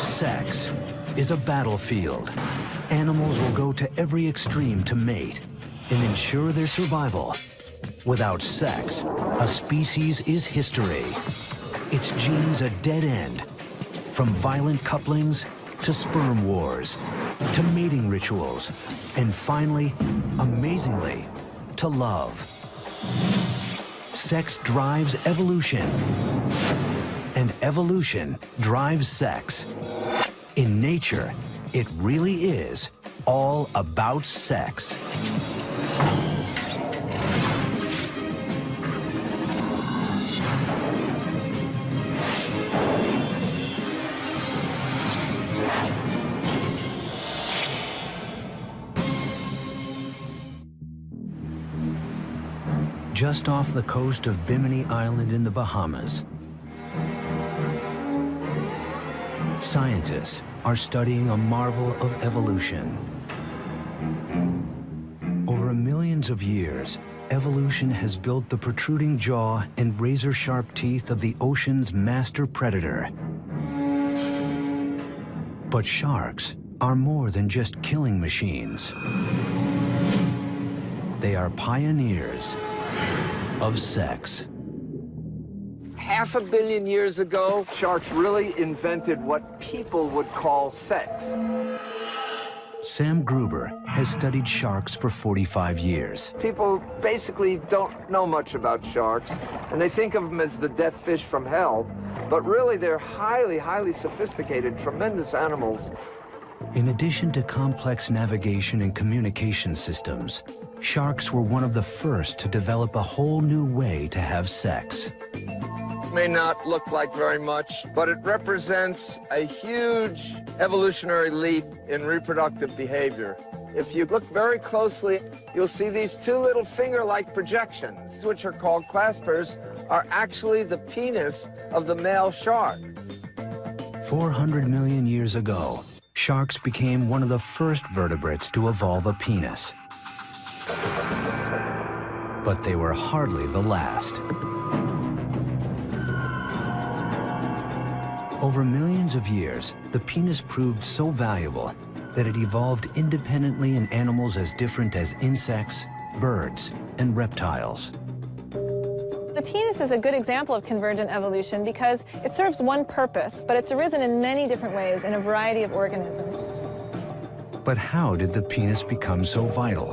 Sex is a battlefield. Animals will go to every extreme to mate and ensure their survival. Without sex, a species is history. Its genes a dead end. From violent couplings to sperm wars, to mating rituals, and finally, amazingly, to love. Sex drives evolution, and evolution drives sex. In nature, it really is all about sex. Just off the coast of Bimini Island in the Bahamas, scientists are studying a marvel of evolution. Over millions of years, evolution has built the protruding jaw and razor-sharp teeth of the ocean's master predator. But sharks are more than just killing machines. They are pioneers of sex. 500 million years ago, sharks really invented what people would call sex. Sam Gruber has studied sharks for 45 years. People basically don't know much about sharks, and they think of them as the death fish from hell, but really they're highly, highly sophisticated, tremendous animals. In addition to complex navigation and communication systems, sharks were one of the first to develop a whole new way to have sex. May not look like very much, but it represents a huge evolutionary leap in reproductive behavior. If you look very closely, you'll see these two little finger-like projections, which are called claspers, are actually the penis of the male shark. 400 million years ago, sharks became one of the first vertebrates to evolve a penis. But they were hardly the last. Over millions of years, the penis proved so valuable that it evolved independently in animals as different as insects, birds, and reptiles. The penis is a good example of convergent evolution because it serves one purpose, but it's arisen in many different ways in a variety of organisms. But how did the penis become so vital?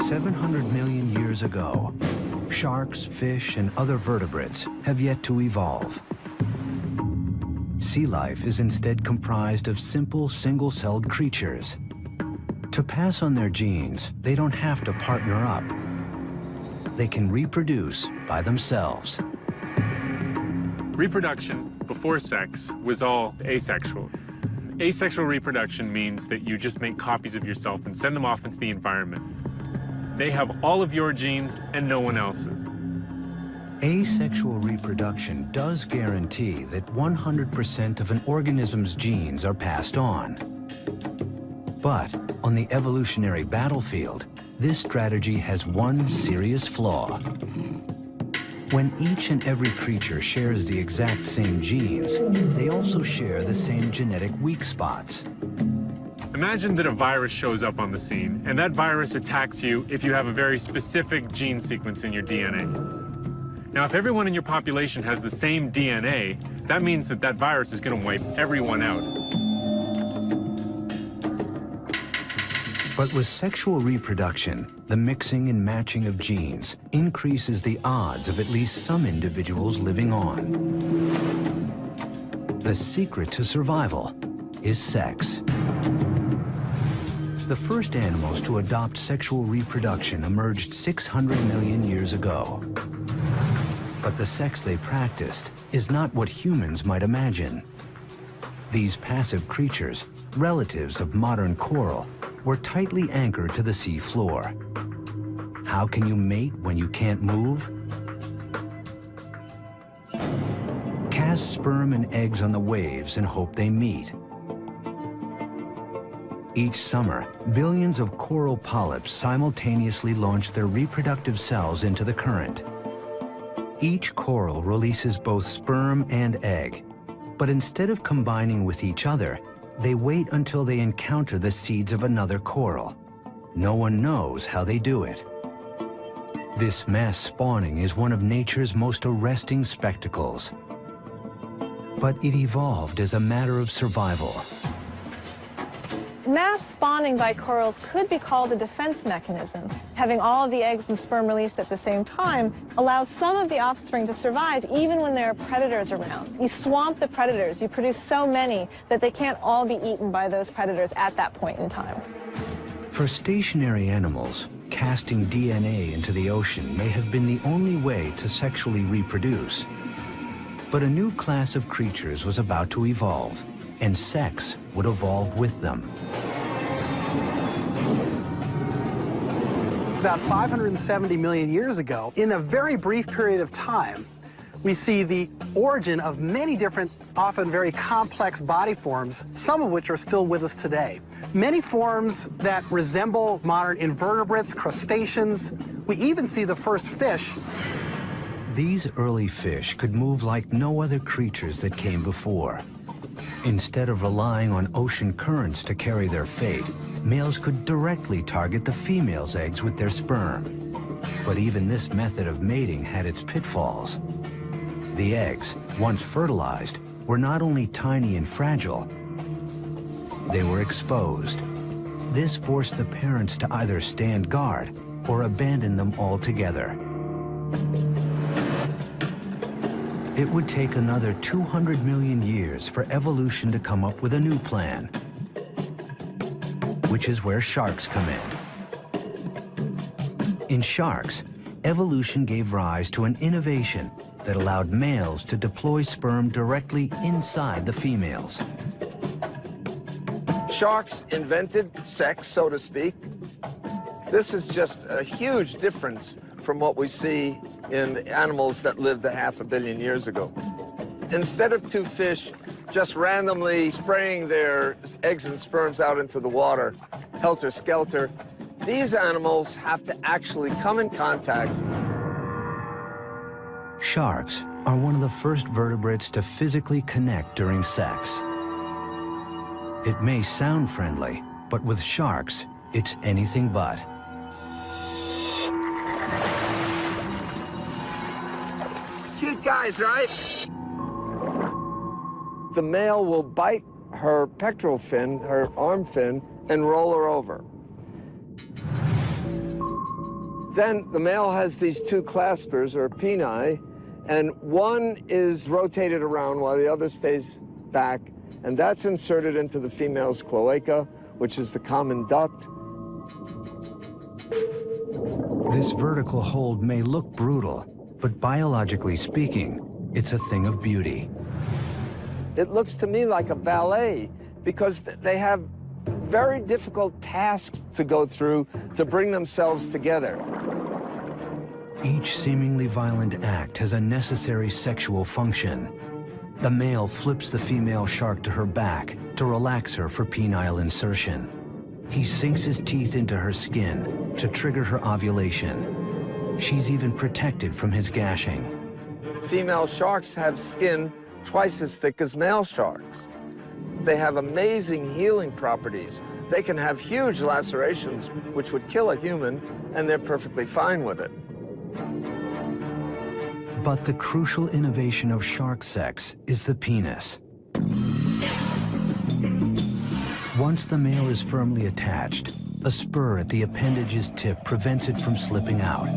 700 million years ago, sharks, fish, and other vertebrates have yet to evolve. Sea life is instead comprised of simple, single-celled creatures. To pass on their genes, they don't have to partner up. They can reproduce by themselves. Reproduction before sex was all asexual. Asexual reproduction means that you just make copies of yourself and send them off into the environment. They have all of your genes and no one else's. Asexual reproduction does guarantee that 100% of an organism's genes are passed on. But on the evolutionary battlefield, this strategy has one serious flaw. When each and every creature shares the exact same genes, they also share the same genetic weak spots. Imagine that a virus shows up on the scene, and that virus attacks you if you have a very specific gene sequence in your DNA. Now, if everyone in your population has the same DNA, that means that that virus is going to wipe everyone out. But with sexual reproduction, the mixing and matching of genes increases the odds of at least some individuals living on. The secret to survival is sex. The first animals to adopt sexual reproduction emerged 600 million years ago. But the sex they practiced is not what humans might imagine. These passive creatures, relatives of modern coral, were tightly anchored to the sea floor. How can you mate when you can't move? Cast sperm and eggs on the waves and hope they meet. Each summer, billions of coral polyps simultaneously launch their reproductive cells into the current. Each coral releases both sperm and egg, but instead of combining with each other, they wait until they encounter the seeds of another coral. No one knows how they do it. This mass spawning is one of nature's most arresting spectacles. But it evolved as a matter of survival. Mass spawning by corals could be called a defense mechanism. Having all of the eggs and sperm released at the same time allows some of the offspring to survive even when there are predators around. You swamp the predators, you produce so many that they can't all be eaten by those predators at that point in time. For stationary animals, casting DNA into the ocean may have been the only way to sexually reproduce. But a new class of creatures was about to evolve, and sex would evolve with them. About 570 million years ago, in a very brief period of time, we see the origin of many different, often very complex body forms, some of which are still with us today. Many forms that resemble modern invertebrates, crustaceans. We even see the first fish. These early fish could move like no other creatures that came before. Instead of relying on ocean currents to carry their fate, males could directly target the female's eggs with their sperm. But even this method of mating had its pitfalls. The eggs, once fertilized, were not only tiny and fragile, they were exposed. This forced the parents to either stand guard or abandon them altogether. It would take another 200 million years for evolution to come up with a new plan, which is where sharks come in. In sharks, evolution gave rise to an innovation that allowed males to deploy sperm directly inside the females. Sharks invented sex, so to speak. This is just a huge difference from what we see in animals that lived a half a billion years ago. Instead of two fish just randomly spraying their eggs and sperms out into the water, helter-skelter, these animals have to actually come in contact. Sharks are one of the first vertebrates to physically connect during sex. It may sound friendly, but with sharks, it's anything but. Cute guys, right? The male will bite her pectoral fin, her arm fin, and roll her over. Then the male has these two claspers, or peni, and one is rotated around while the other stays back, and that's inserted into the female's cloaca, which is the common duct. This vertical hold may look brutal, but biologically speaking, it's a thing of beauty. It looks to me like a ballet because they have very difficult tasks to go through to bring themselves together. Each seemingly violent act has a necessary sexual function. The male flips the female shark to her back to relax her for penile insertion. He sinks his teeth into her skin to trigger her ovulation. She's even protected from his gashing. Female sharks have skin twice as thick as male sharks. They have amazing healing properties. They can have huge lacerations, which would kill a human, and they're perfectly fine with it. But the crucial innovation of shark sex is the penis. Once the male is firmly attached, a spur at the appendage's tip prevents it from slipping out.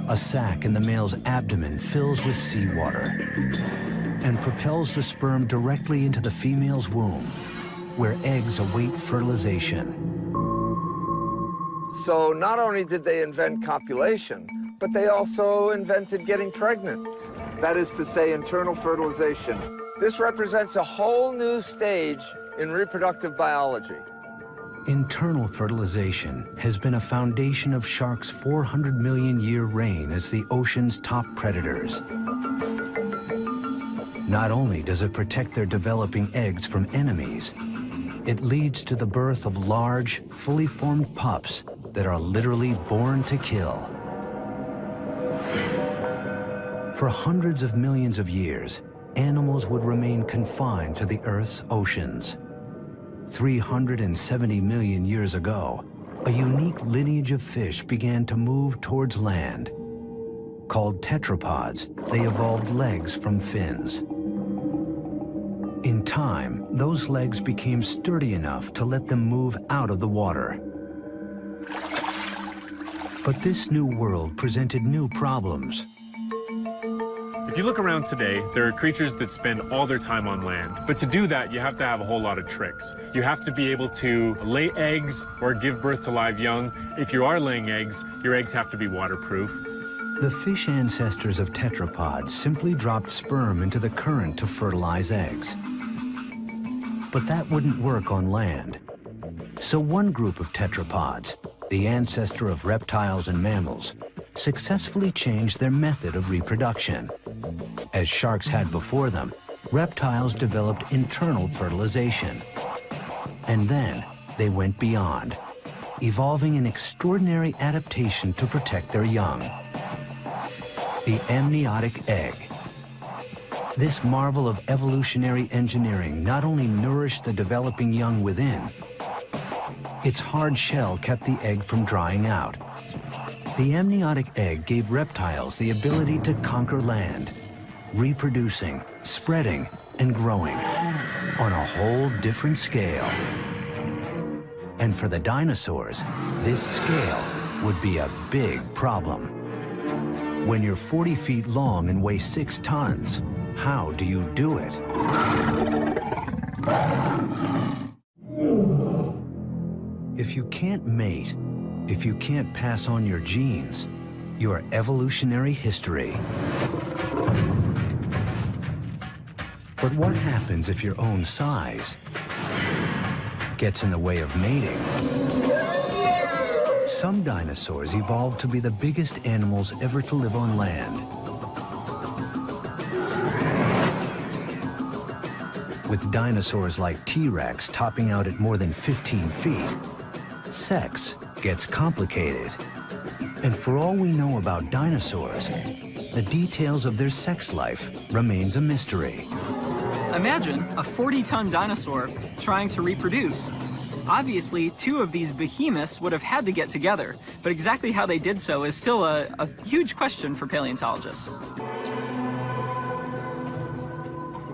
A sac in the male's abdomen fills with seawater and propels the sperm directly into the female's womb, where eggs await fertilization. So not only did they invent copulation, but they also invented getting pregnant. That is to say, internal fertilization. This represents a whole new stage in reproductive biology. Internal fertilization has been a foundation of sharks' 400 million year reign as the ocean's top predators. Not only does it protect their developing eggs from enemies, it leads to the birth of large, fully formed pups that are literally born to kill. For hundreds of millions of years, animals would remain confined to the Earth's oceans. 370 million years ago, a unique lineage of fish began to move towards land. Called tetrapods, they evolved legs from fins. In time, those legs became sturdy enough to let them move out of the water. But this new world presented new problems. If you look around today, there are creatures that spend all their time on land. But to do that, you have to have a whole lot of tricks. You have to be able to lay eggs or give birth to live young. If you are laying eggs, your eggs have to be waterproof. The fish ancestors of tetrapods simply dropped sperm into the current to fertilize eggs. But that wouldn't work on land. So one group of tetrapods, the ancestor of reptiles and mammals, successfully changed their method of reproduction. As sharks had before them, reptiles developed internal fertilization. And then they went beyond, evolving an extraordinary adaptation to protect their young. The amniotic egg. This marvel of evolutionary engineering not only nourished the developing young within, its hard shell kept the egg from drying out. The amniotic egg gave reptiles the ability to conquer land, reproducing, spreading, and growing on a whole different scale. And for the dinosaurs, this scale would be a big problem. When you're 40 feet long and weigh 6 tons, how do you do it? If you can't mate, if you can't pass on your genes, your evolutionary history. But what happens if your own size gets in the way of mating? Some dinosaurs evolved to be the biggest animals ever to live on land. With dinosaurs like T-Rex topping out at more than 15 feet, sex gets complicated. And for all we know about dinosaurs, the details of their sex life remains a mystery. Imagine a 40-ton dinosaur trying to reproduce. Obviously, 2 of these behemoths would have had to get together, but exactly how they did so is still a huge question for paleontologists.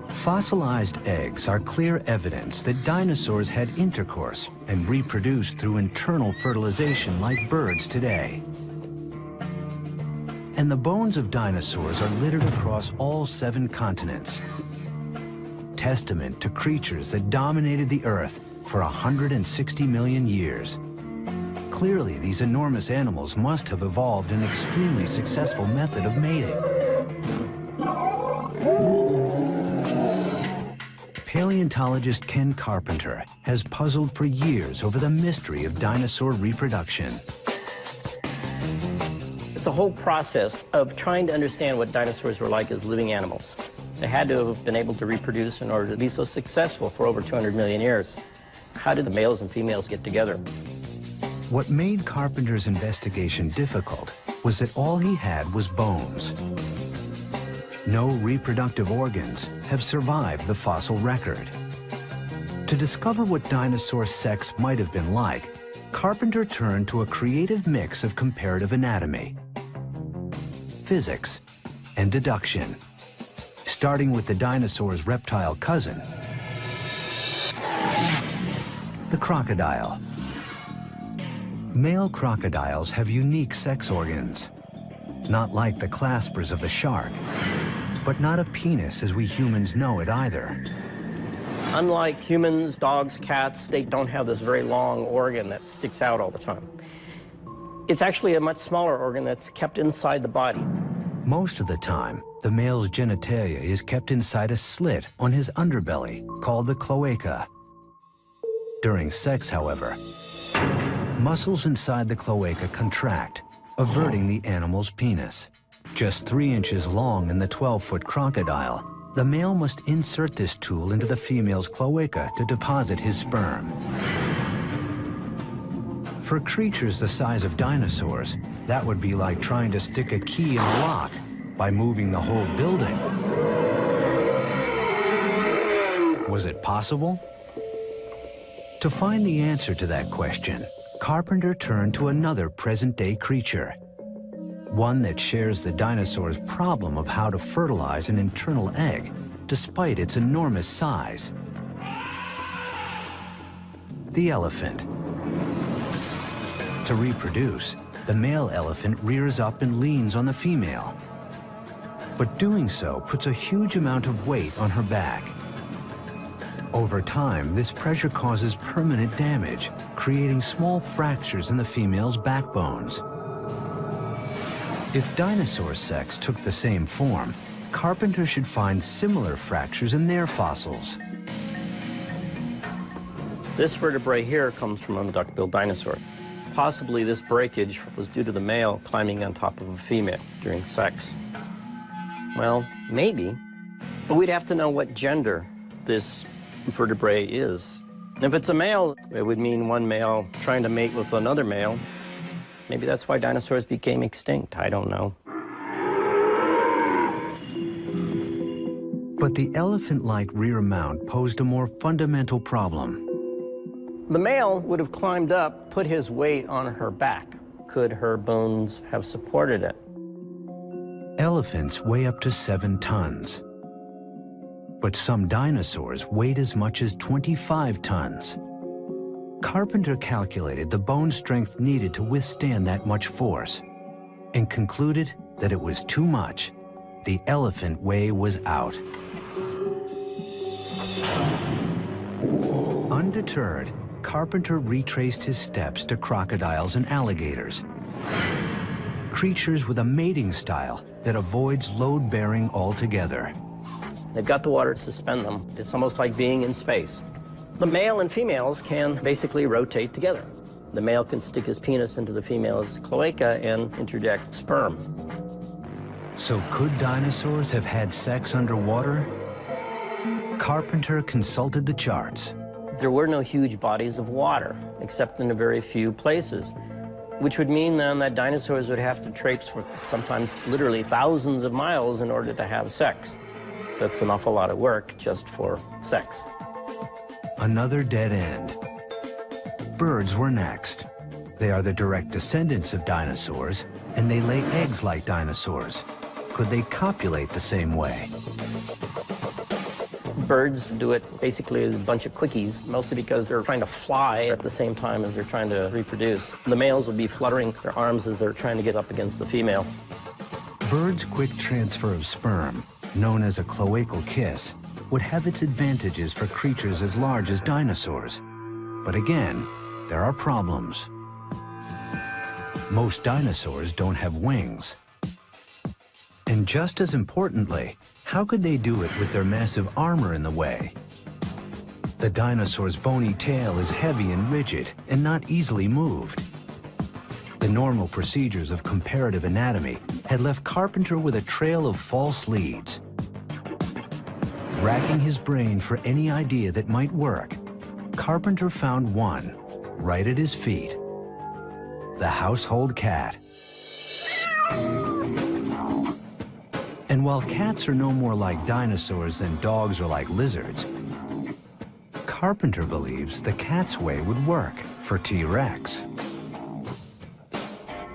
Fossilized eggs are clear evidence that dinosaurs had intercourse and reproduced through internal fertilization like birds today. And the bones of dinosaurs are littered across all 7 continents. Testament to creatures that dominated the Earth for 160 million years. Clearly, these enormous animals must have evolved an extremely successful method of mating. Paleontologist Ken Carpenter has puzzled for years over the mystery of dinosaur reproduction. It's a whole process of trying to understand what dinosaurs were like as living animals. They had to have been able to reproduce in order to be so successful for over 200 million years. How did the males and females get together? What made Carpenter's investigation difficult was that all he had was bones. No reproductive organs have survived the fossil record. To discover what dinosaur sex might have been like, Carpenter turned to a creative mix of comparative anatomy, physics, and deduction. Starting with the dinosaur's reptile cousin, the crocodile. Male crocodiles have unique sex organs, not like the claspers of the shark, but not a penis as we humans know it either. Unlike humans, dogs, cats, they don't have this very long organ that sticks out all the time. It's actually a much smaller organ that's kept inside the body. Most of the time, the male's genitalia is kept inside a slit on his underbelly called the cloaca. During sex, however, muscles inside the cloaca contract, averting the animal's penis. Just 3 inches long in the 12-foot crocodile, the male must insert this tool into the female's cloaca to deposit his sperm. For creatures the size of dinosaurs, that would be like trying to stick a key in a lock by moving the whole building. Was it possible? To find the answer to that question, Carpenter turned to another present-day creature, one that shares the dinosaur's problem of how to fertilize an internal egg, despite its enormous size. The elephant. To reproduce, the male elephant rears up and leans on the female. But doing so puts a huge amount of weight on her back. Over time, this pressure causes permanent damage, creating small fractures in the female's backbones. If dinosaur sex took the same form, Carpenter should find similar fractures in their fossils. This vertebrae here comes from a duck-billed dinosaur. Possibly this breakage was due to the male climbing on top of a female during sex. Well, maybe, but we'd have to know what gender this vertebrae is. If it's a male, it would mean one male trying to mate with another male. Maybe that's why dinosaurs became extinct. I don't know. But the elephant-like rear mount posed a more fundamental problem. The male would have climbed up, put his weight on her back. Could her bones have supported it? Elephants weigh up to 7 tons. But some dinosaurs weighed as much as 25 tons. Carpenter calculated the bone strength needed to withstand that much force and concluded that it was too much. The elephant way was out. Undeterred, Carpenter retraced his steps to crocodiles and alligators, creatures with a mating style that avoids load-bearing altogether. They've got the water to suspend them. It's almost like being in space. The male and females can basically rotate together. The male can stick his penis into the female's cloaca and interject sperm. So could dinosaurs have had sex underwater? Carpenter consulted the charts. There were no huge bodies of water, except in a very few places, which would mean then that dinosaurs would have to traipse for sometimes literally thousands of miles in order to have sex. That's an awful lot of work just for sex. Another dead end. Birds were next. They are the direct descendants of dinosaurs, and they lay eggs like dinosaurs. Could they copulate the same way? Birds do it basically as a bunch of quickies, mostly because they're trying to fly at the same time as they're trying to reproduce. The males will be fluttering their arms as they're trying to get up against the female. Birds' quick transfer of sperm, known as a cloacal kiss, would have its advantages for creatures as large as dinosaurs. But again, there are problems. Most dinosaurs don't have wings. And just as importantly, how could they do it with their massive armor in the way? The dinosaur's bony tail is heavy and rigid and not easily moved. The normal procedures of comparative anatomy had left Carpenter with a trail of false leads. Racking his brain for any idea that might work, Carpenter found one right at his feet: the household cat. And while cats are no more like dinosaurs than dogs are like lizards, Carpenter believes the cat's way would work for T-Rex.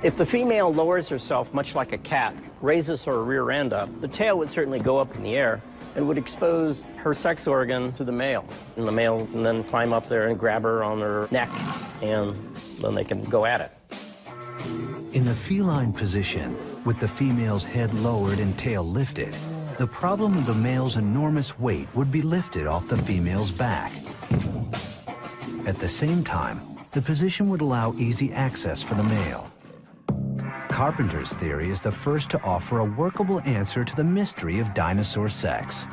If the female lowers herself much like a cat, raises her rear end up, the tail would certainly go up in the air and would expose her sex organ to the male. And the male can then climb up there and grab her on her neck, and then they can go at it. In the feline position, with the female's head lowered and tail lifted, the problem of the male's enormous weight would be lifted off the female's back. At the same time, the position would allow easy access for the male. Carpenter's theory is the first to offer a workable answer to the mystery of dinosaur sex,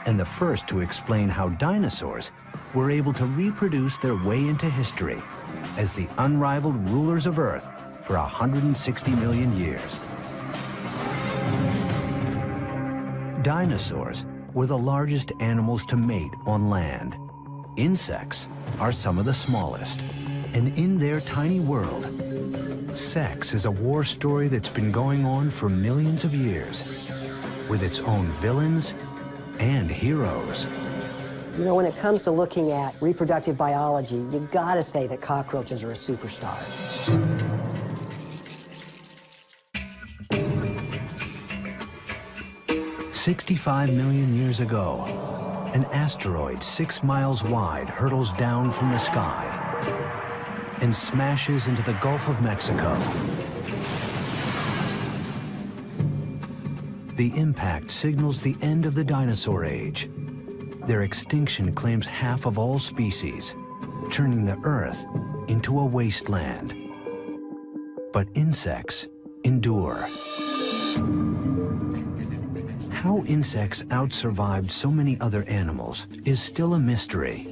and the first to explain how dinosaurs were able to reproduce their way into history as the unrivaled rulers of Earth for 160 million years. Dinosaurs were the largest animals to mate on land. Insects are some of the smallest. And in their tiny world, sex is a war story that's been going on for millions of years, with its own villains and heroes. You know, when it comes to looking at reproductive biology, you gotta say that cockroaches are a superstar. "65 million years ago, an asteroid 6 miles wide hurtles down from the sky and smashes into the Gulf of Mexico. The impact signals the end of the dinosaur age. Their extinction claims half of all species, turning the Earth into a wasteland. But insects endure. How insects outsurvived so many other animals is still a mystery.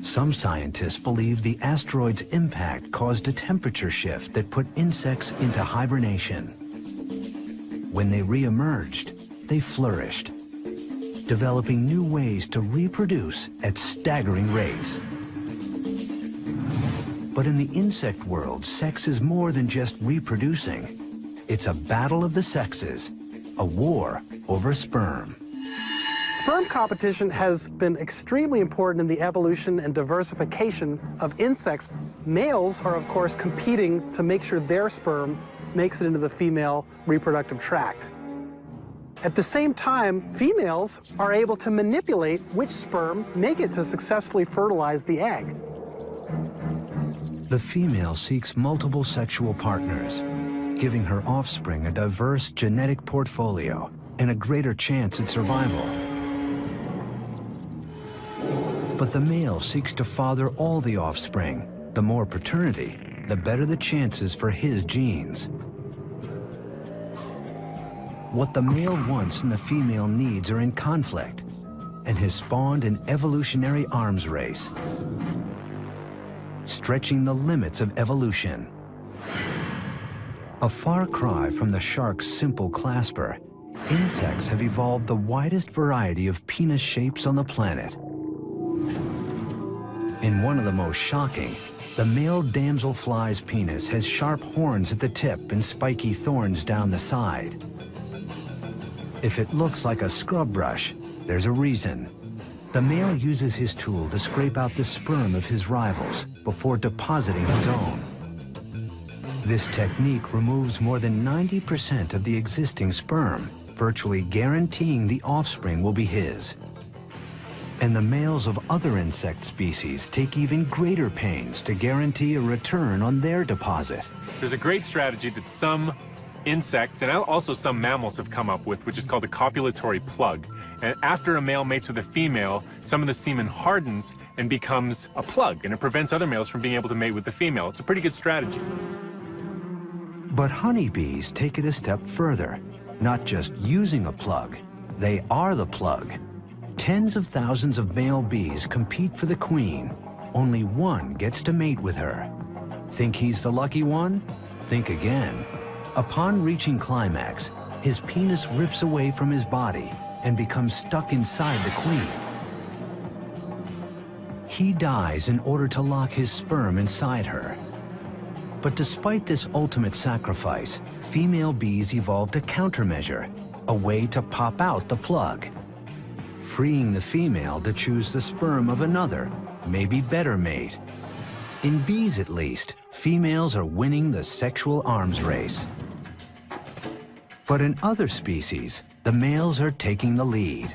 Some scientists believe the asteroid's impact caused a temperature shift that put insects into hibernation. When they re-emerged, they flourished, developing new ways to reproduce at staggering rates. But in the insect world, sex is more than just reproducing. It's a battle of the sexes, a war over sperm. Sperm competition has been extremely important in the evolution and diversification of insects. Males are, of course, competing to make sure their sperm makes it into the female reproductive tract. At the same time, females are able to manipulate which sperm make it to successfully fertilize the egg. The female seeks multiple sexual partners, giving her offspring a diverse genetic portfolio and a greater chance at survival. But the male seeks to father all the offspring. The more paternity, the better the chances for his genes. What the male wants and the female needs are in conflict, and has spawned an evolutionary arms race, stretching the limits of evolution. A far cry from the shark's simple clasper, insects have evolved the widest variety of penis shapes on the planet. In one of the most shocking, the male damselfly's penis has sharp horns at the tip and spiky thorns down the side. If it looks like a scrub brush, there's a reason. The male uses his tool to scrape out the sperm of his rivals before depositing his own. This technique removes more than 90% of the existing sperm, virtually guaranteeing the offspring will be his. And the males of other insect species take even greater pains to guarantee a return on their deposit. There's a great strategy that some insects and also some mammals have come up with, which is called a copulatory plug. And after a male mates with a female, some of the semen hardens and becomes a plug, and it prevents other males from being able to mate with the female. It's a pretty good strategy. But honeybees take it a step further. Not just using a plug, they are the plug. Tens of thousands of male bees compete for the queen. Only one gets to mate with her. Think he's the lucky one? Think again. Upon reaching climax, his penis rips away from his body and becomes stuck inside the queen. He dies in order to lock his sperm inside her. But despite this ultimate sacrifice, female bees evolved a countermeasure, a way to pop out the plug, freeing the female to choose the sperm of another, maybe better mate. In bees, at least, females are winning the sexual arms race. But in other species, the males are taking the lead.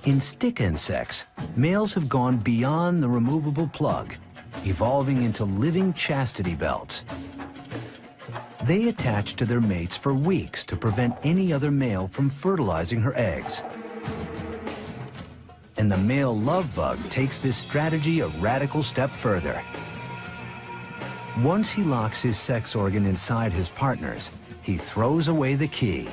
In stick insects, males have gone beyond the removable plug, evolving into living chastity belts. They attach to their mates for weeks to prevent any other male from fertilizing her eggs. And the male love bug takes this strategy a radical step further. Once he locks his sex organ inside his partner's, he throws away the key.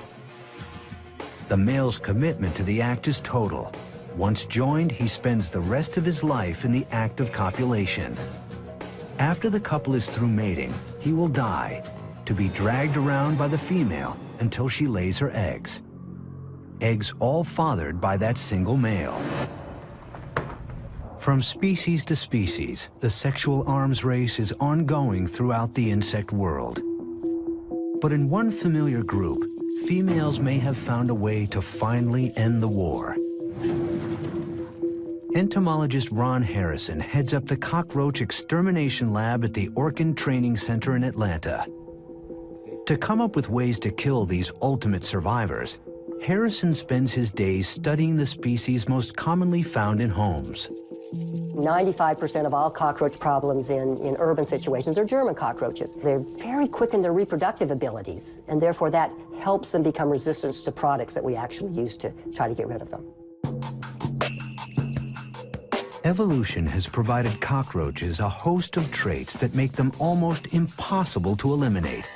The male's commitment to the act is total. Once joined, he spends the rest of his life in the act of copulation. After the couple is through mating, he will die, to be dragged around by the female until she lays her eggs. Eggs all fathered by that single male. From species to species, the sexual arms race is ongoing throughout the insect world. But in one familiar group, females may have found a way to finally end the war. Entomologist Ron Harrison heads up the cockroach extermination lab at the Orkin Training Center in Atlanta. To come up with ways to kill these ultimate survivors, Harrison spends his days studying the species most commonly found in homes. 95% of all cockroach problems in urban situations are German cockroaches. They're very quick in their reproductive abilities, and therefore that helps them become resistant to products that we actually use to try to get rid of them. Evolution has provided cockroaches a host of traits that make them almost impossible to eliminate.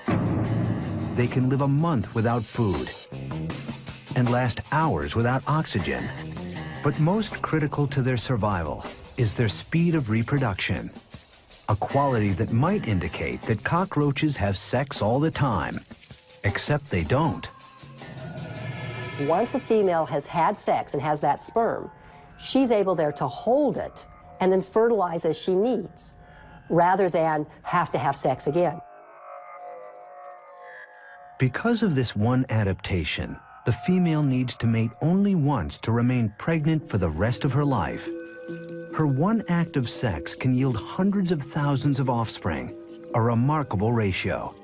They can live a month without food and last hours without oxygen. But most critical to their survival is their speed of reproduction, a quality that might indicate that cockroaches have sex all the time, except they don't. Once a female has had sex and has that sperm, she's able there to hold it and then fertilize as she needs, rather than have to have sex again. Because of this one adaptation, the female needs to mate only once to remain pregnant for the rest of her life. Her one act of sex can yield hundreds of thousands of offspring, a remarkable ratio.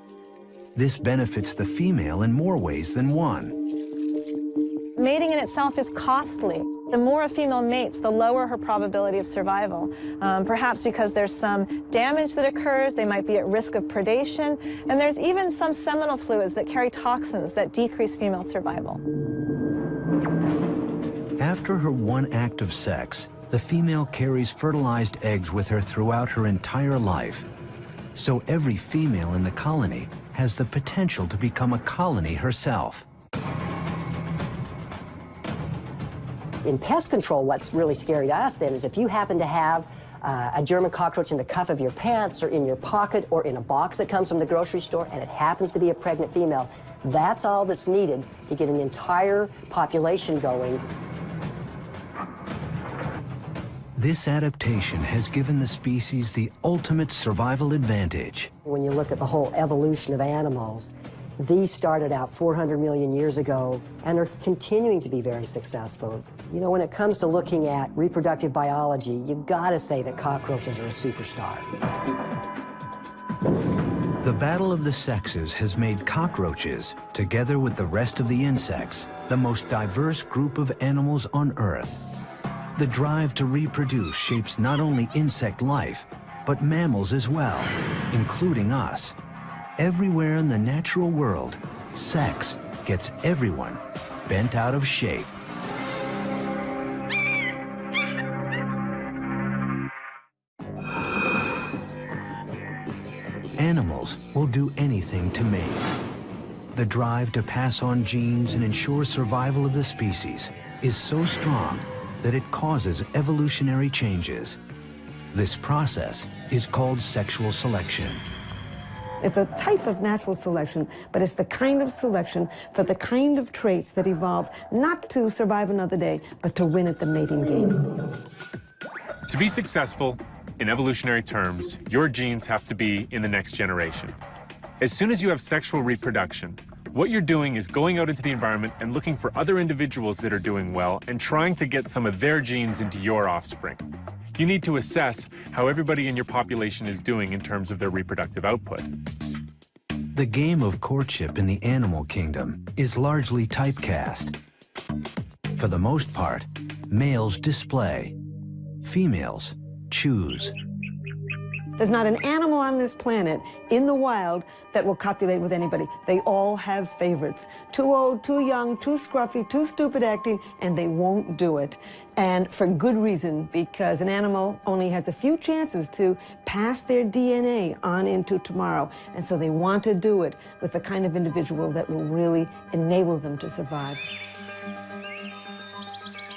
This benefits the female in more ways than one. Mating in itself is costly. The more a female mates, the lower her probability of survival. Perhaps because there's some damage that occurs, they might be at risk of predation, and there's even some seminal fluids that carry toxins that decrease female survival. After her one act of sex, the female carries fertilized eggs with her throughout her entire life. So every female in the colony has the potential to become a colony herself. In pest control, what's really scary to us then is if you happen to have a German cockroach in the cuff of your pants or in your pocket or in a box that comes from the grocery store and it happens to be a pregnant female, that's all that's needed to get an entire population going. This adaptation has given the species the ultimate survival advantage. When you look at the whole evolution of animals, these started out 400 million years ago and are continuing to be very successful. You know, when it comes to looking at reproductive biology, you've got to say that cockroaches are a superstar. The battle of the sexes has made cockroaches, together with the rest of the insects, the most diverse group of animals on Earth. The drive to reproduce shapes not only insect life, but mammals as well, including us. Everywhere in the natural world, sex gets everyone bent out of shape. Animals will do anything to mate. The drive to pass on genes and ensure survival of the species is so strong that it causes evolutionary changes. This process is called sexual selection. It's a type of natural selection, but it's the kind of selection for the kind of traits that evolved not to survive another day, but to win at the mating game. To be successful, in evolutionary terms, your genes have to be in the next generation. As soon as you have sexual reproduction, what you're doing is going out into the environment and looking for other individuals that are doing well and trying to get some of their genes into your offspring. You need to assess how everybody in your population is doing in terms of their reproductive output. The game of courtship in the animal kingdom is largely typecast. For the most part, males display, females choose. There's not an animal on this planet in the wild that will copulate with anybody. They all have favorites. Too old, too young, too scruffy, too stupid acting, and they won't do it. And for good reason, because an animal only has a few chances to pass their DNA on into tomorrow. And so they want to do it with the kind of individual that will really enable them to survive.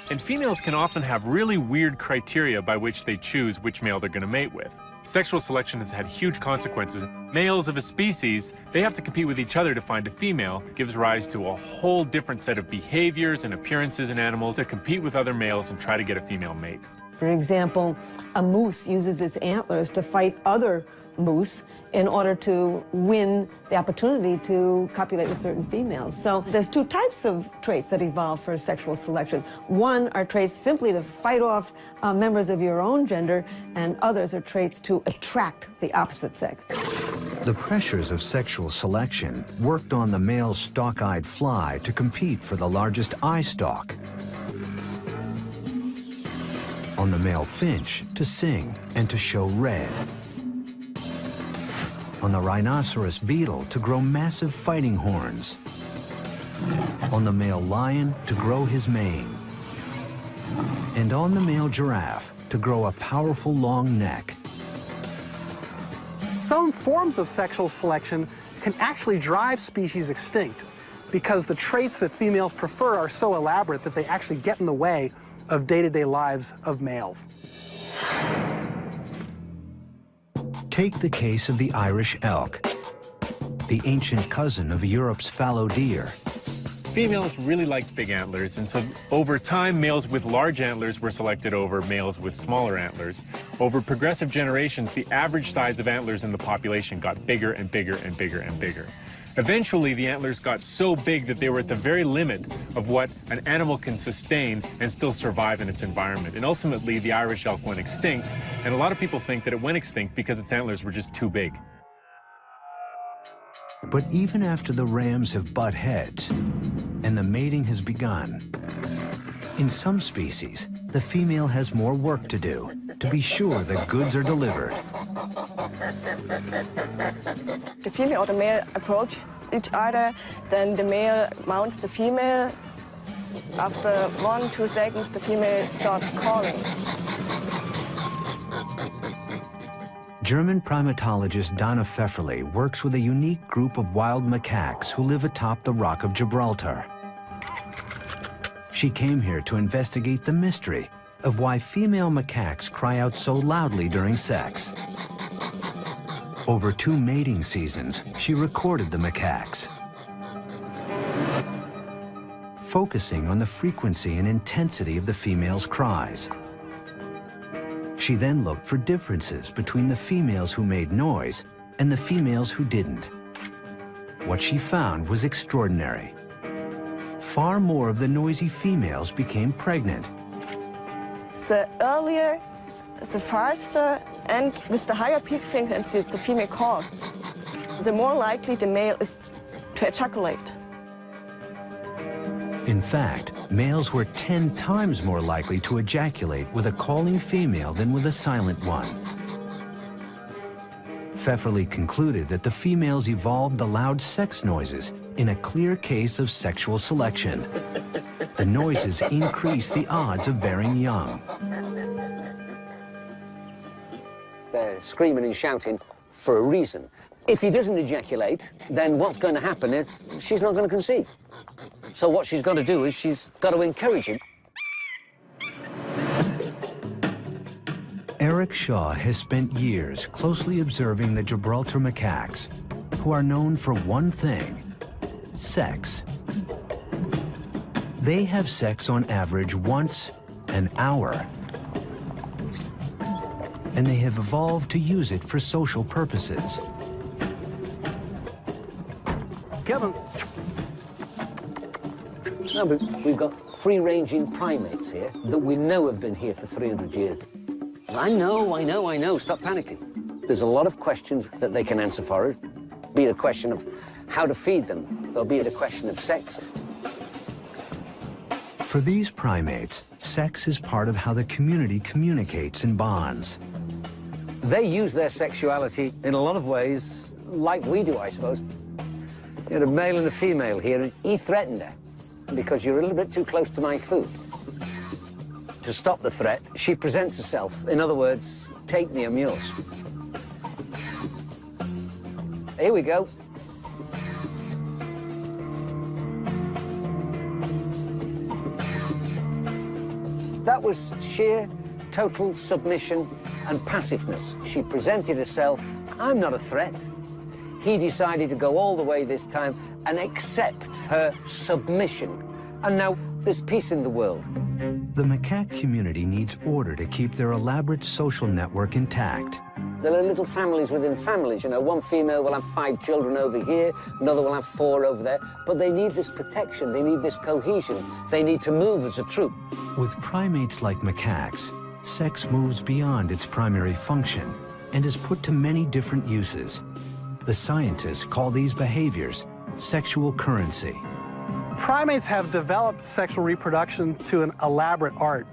And females can often have really weird criteria by which they choose which male they're going to mate with. Sexual selection has had huge consequences. Males of a species, they have to compete with each other to find a female. It gives rise to a whole different set of behaviors and appearances in animals to compete with other males and try to get a female mate. For example, a moose uses its antlers to fight other moose in order to win the opportunity to copulate with certain females. So there's two types of traits that evolve for sexual selection. One are traits simply to fight off members of your own gender, and others are traits to attract the opposite sex. The pressures of sexual selection worked on the male stalk-eyed fly to compete for the largest eye stalk, on the male finch to sing and to show red, on the rhinoceros beetle to grow massive fighting horns, on the male lion to grow his mane, and on the male giraffe to grow a powerful long neck. Some forms of sexual selection can actually drive species extinct because the traits that females prefer are so elaborate that they actually get in the way of day-to-day lives of males. Take the case of the Irish elk, the ancient cousin of Europe's fallow deer. Females really liked big antlers, and so over time, males with large antlers were selected over males with smaller antlers. Over progressive generations, the average size of antlers in the population got bigger and bigger and bigger and bigger. Eventually, the antlers got so big that they were at the very limit of what an animal can sustain and still survive in its environment. And ultimately, the Irish elk went extinct, and a lot of people think that it went extinct because its antlers were just too big. But even after the rams have butt heads and the mating has begun, in some species, the female has more work to do to be sure the goods are delivered. The female or the male approach each other, then the male mounts the female. After 1-2 seconds, the female starts calling. German primatologist Donna Pfefferle works with a unique group of wild macaques who live atop the Rock of Gibraltar. She came here to investigate the mystery of why female macaques cry out so loudly during sex. Over 2 mating seasons, she recorded the macaques, focusing on the frequency and intensity of the female's cries. She then looked for differences between the females who made noise and the females who didn't. What she found was extraordinary. Far more of the noisy females became pregnant. The earlier, the faster, and with the higher peak frequencies the female calls, the more likely the male is to ejaculate. In fact, males were 10 times more likely to ejaculate with a calling female than with a silent one. Pfefferle concluded that the females evolved the loud sex noises in a clear case of sexual selection. The noises increase the odds of bearing young. They're screaming and shouting for a reason. If he doesn't ejaculate, then what's going to happen is she's not going to conceive. So what she's got to do is she's got to encourage him. Eric Shaw has spent years closely observing the Gibraltar macaques, who are known for one thing: sex. They have sex on average once an hour, and they have evolved to use it for social purposes. Kevin. No, but we've got free-ranging primates here that we know have been here for 300 years. I know. Stop panicking. There's a lot of questions that they can answer for us, be it a question of how to feed them, or be it a question of sex. For these primates, sex is part of how the community communicates and bonds. They use their sexuality in a lot of ways like we do, I suppose. You had a male and a female here, and he threatened her because you're a little bit too close to my food. To stop the threat, she presents herself. In other words, take me, I'm yours. Here we go. That was sheer, total submission and passiveness. She presented herself, I'm not a threat. He decided to go all the way this time and accept her submission. And now there's peace in the world. The macaque community needs order to keep their elaborate social network intact. There are little families within families, you know. One female will have 5 children over here, another will have 4 over there, but they need this protection, they need this cohesion, they need to move as a troop. With primates like macaques, sex moves beyond its primary function and is put to many different uses. The scientists call these behaviors sexual currency. Primates have developed sexual reproduction to an elaborate art.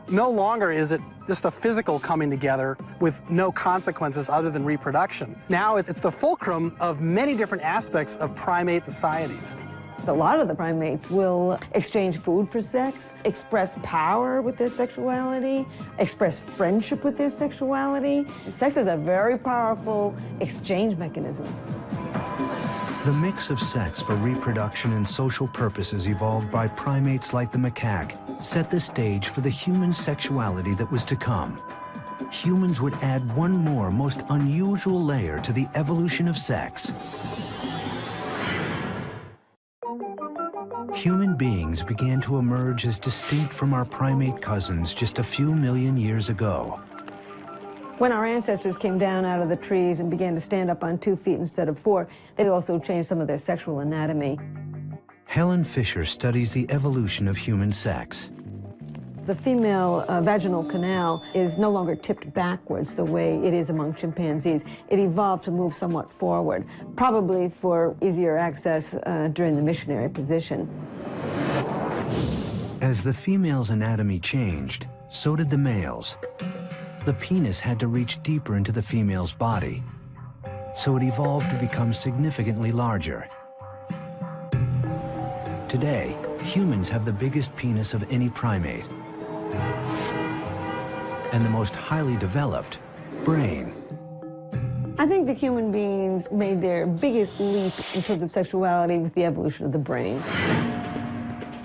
No longer is it just a physical coming together with no consequences other than reproduction. Now it's the fulcrum of many different aspects of primate societies. A lot of the primates will exchange food for sex, express power with their sexuality, express friendship with their sexuality. Sex is a very powerful exchange mechanism. The mix of sex for reproduction and social purposes evolved by primates like the macaque set the stage for the human sexuality that was to come. Humans would add one more most unusual layer to the evolution of sex. Human beings began to emerge as distinct from our primate cousins just a few million years ago. When our ancestors came down out of the trees and began to stand up on 2 feet instead of 4, they also changed some of their sexual anatomy. Helen Fisher studies the evolution of human sex. The female vaginal canal is no longer tipped backwards the way it is among chimpanzees. It evolved to move somewhat forward, probably for easier access during the missionary position. As the female's anatomy changed, so did the male's. The penis had to reach deeper into the female's body, so it evolved to become significantly larger. Today, humans have the biggest penis of any primate and the most highly developed brain. I think that human beings made their biggest leap in terms of sexuality with the evolution of the brain.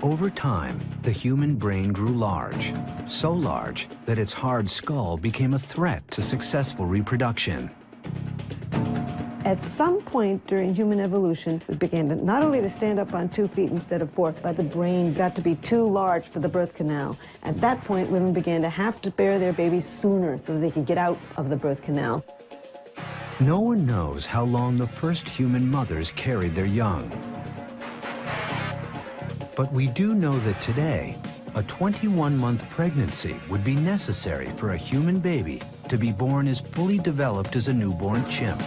Over time, the human brain grew large, so large that its hard skull became a threat to successful reproduction. At some point during human evolution, we began to not only to stand up on 2 feet instead of 4, but the brain got to be too large for the birth canal. At that point, women began to have to bear their babies sooner so that they could get out of the birth canal. No one knows how long the first human mothers carried their young. But we do know that today, a 21-month pregnancy would be necessary for a human baby to be born as fully developed as a newborn chimp.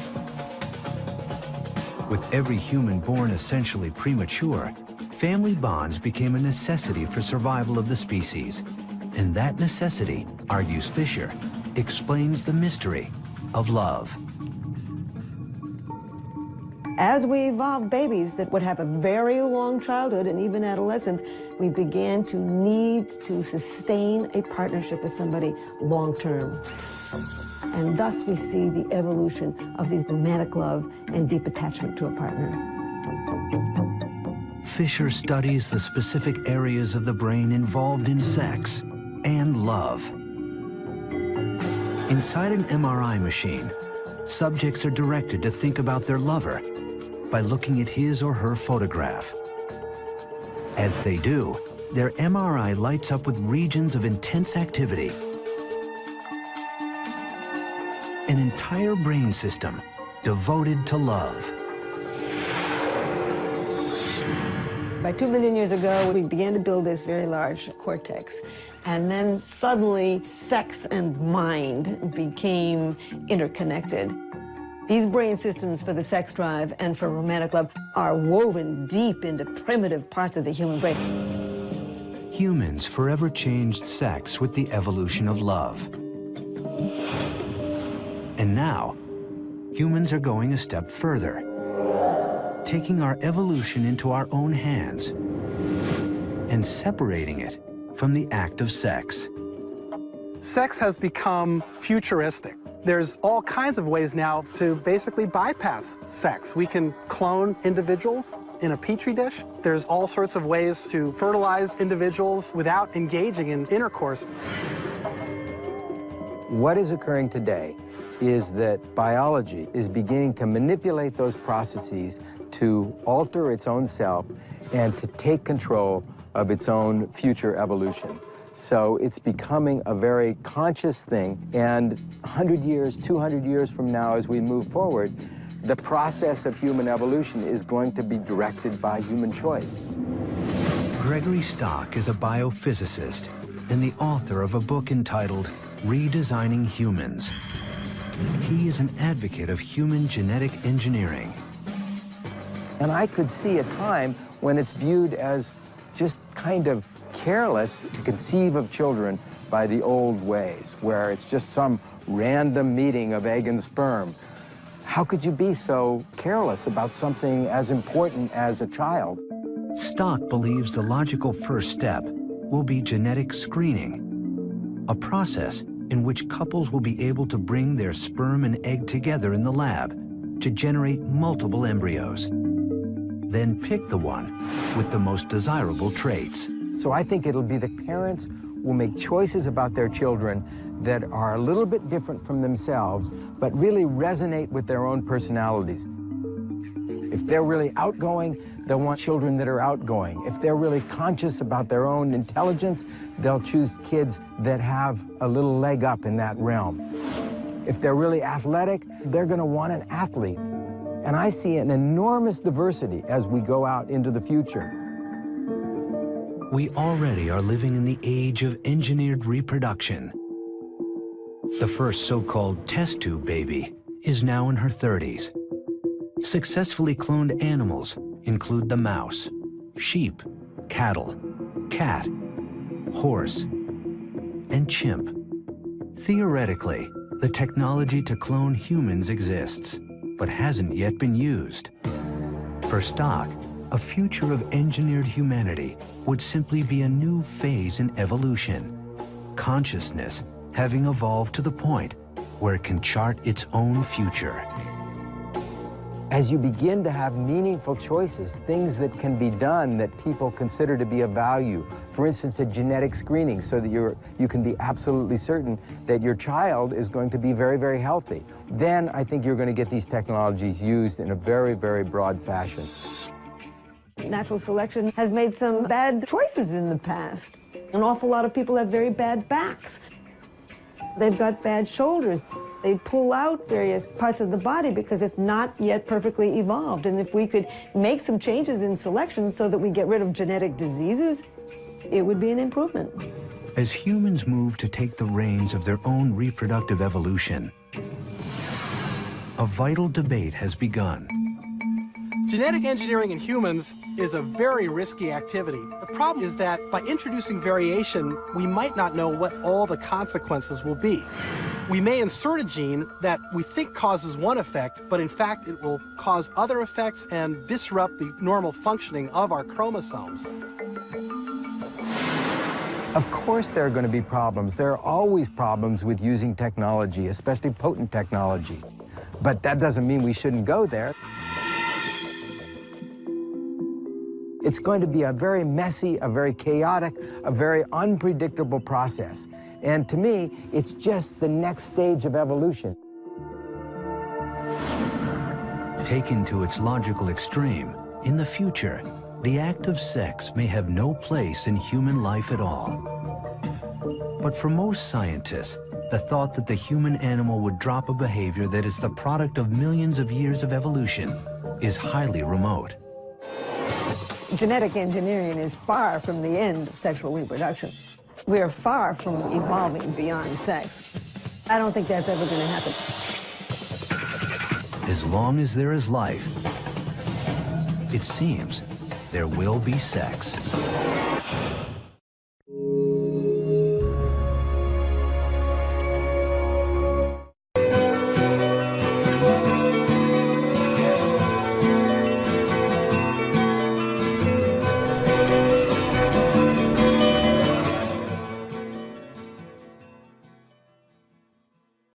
With every human born essentially premature, family bonds became a necessity for survival of the species. And that necessity, argues Fisher, explains the mystery of love. As we evolved babies that would have a very long childhood and even adolescence, we began to need to sustain a partnership with somebody long-term. And thus we see the evolution of these romantic love and deep attachment to a partner. Fisher studies the specific areas of the brain involved in sex and love. Inside an MRI machine, subjects are directed to think about their lover by looking at his or her photograph. As they do, their MRI lights up with regions of intense activity. An entire brain system devoted to love. About 2 million years ago, we began to build this very large cortex. And then suddenly, sex and mind became interconnected. These brain systems for the sex drive and for romantic love are woven deep into primitive parts of the human brain. Humans forever changed sex with the evolution of love. And now, humans are going a step further, taking our evolution into our own hands and separating it from the act of sex. Sex has become futuristic. There's all kinds of ways now to basically bypass sex. We can clone individuals in a petri dish. There's all sorts of ways to fertilize individuals without engaging in intercourse. What is occurring today is that biology is beginning to manipulate those processes to alter its own self and to take control of its own future evolution. So it's becoming a very conscious thing, and 100 years, 200 years from now, as we move forward, the process of human evolution is going to be directed by human choice. Gregory Stock is a biophysicist and the author of a book entitled Redesigning Humans. He is an advocate of human genetic engineering. And I could see a time when it's viewed as just kind of careless to conceive of children by the old ways, where it's just some random meeting of egg and sperm. How could you be so careless about something as important as a child? Stock believes the logical first step will be genetic screening, a process in which couples will be able to bring their sperm and egg together in the lab to generate multiple embryos. Then pick the one with the most desirable traits. So I think it'll be the parents will make choices about their children that are a little bit different from themselves, but really resonate with their own personalities. If they're really outgoing, they'll want children that are outgoing. If they're really conscious about their own intelligence, they'll choose kids that have a little leg up in that realm. If they're really athletic, they're going to want an athlete. And I see an enormous diversity as we go out into the future. We already are living in the age of engineered reproduction. The first so-called test tube baby is now in her 30s. Successfully cloned animals include the mouse, sheep, cattle, cat, horse, and chimp. Theoretically, the technology to clone humans exists, but hasn't yet been used. For Stock, a future of engineered humanity would simply be a new phase in evolution, consciousness having evolved to the point where it can chart its own future. As you begin to have meaningful choices, things that can be done that people consider to be of value, for instance, a genetic screening so that you can be absolutely certain that your child is going to be very, very healthy, then I think you're going to get these technologies used in a very, very broad fashion. Natural selection has made some bad choices in the past. An awful lot of people have very bad backs. They've got bad shoulders. They pull out various parts of the body because it's not yet perfectly evolved. And if we could make some changes in selection so that we get rid of genetic diseases, it would be an improvement. As humans move to take the reins of their own reproductive evolution, a vital debate has begun. Genetic engineering in humans is a very risky activity. The problem is that by introducing variation, we might not know what all the consequences will be. We may insert a gene that we think causes one effect, but in fact it will cause other effects and disrupt the normal functioning of our chromosomes. Of course there are going to be problems. There are always problems with using technology, especially potent technology. But that doesn't mean we shouldn't go there. It's going to be a very messy, a very chaotic, a very unpredictable process. And to me, it's just the next stage of evolution. Taken to its logical extreme, in the future, the act of sex may have no place in human life at all. But for most scientists, the thought that the human animal would drop a behavior that is the product of millions of years of evolution is highly remote. Genetic engineering is far from the end of sexual reproduction. We are far from evolving beyond sex. I don't think that's ever going to happen. As long as there is life, it seems there will be sex.